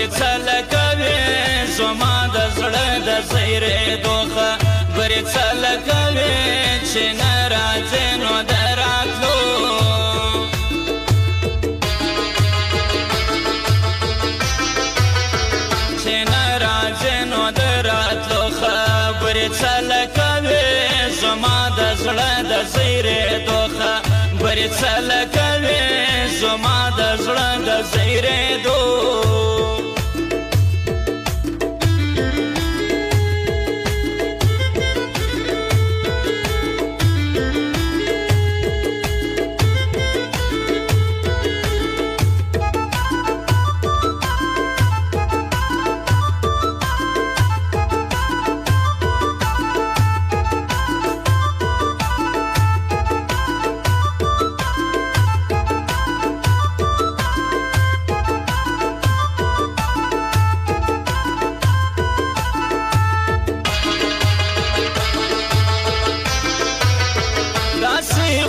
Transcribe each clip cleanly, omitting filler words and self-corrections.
برڅله کوي زما د زړه د زیرېدو برڅله کوي چې نه راځې نو د راتلو چې نه راځې نو د راتلو برڅله کوي زما د زړه د زیرېدو برڅله کوي زما د زړه د زیرېدو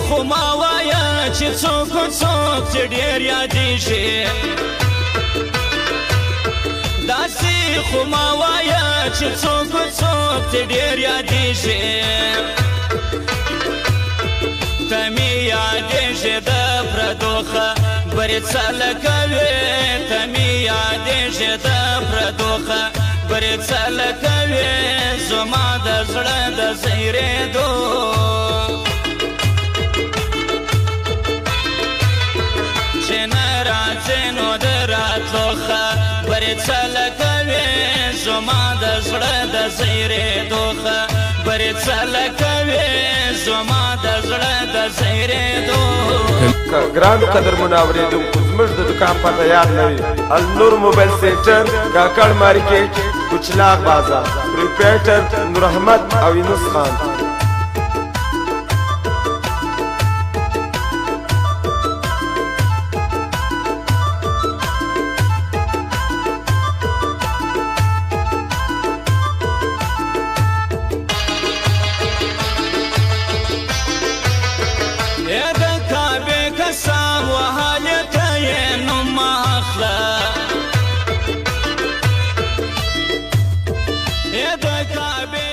خو ما وایا چې څوک څوک چې ډېر یادېږي داسې خو ما وایا چې څوک څوک چې ډېر یادېږي ته مې یادېږي د پردو برڅله کوي ته مې یادېږي د پردو برڅله کوي زما د زړه د زیرېدو چې نه راځې نو د راتلو برڅله کوي زما د زړه د زیرېدو برڅله کوي زما د زړه د زیرېدو ګرانو قدرمنو اورېدونکو زموږ د دوکان پته یاد نه وي النور موبایل سینټر کاکړ مارکیټ کوچلاغ بازار پروپرایټر نور احمد او یونس خان سام وحالت یې نوم اخله د کعبې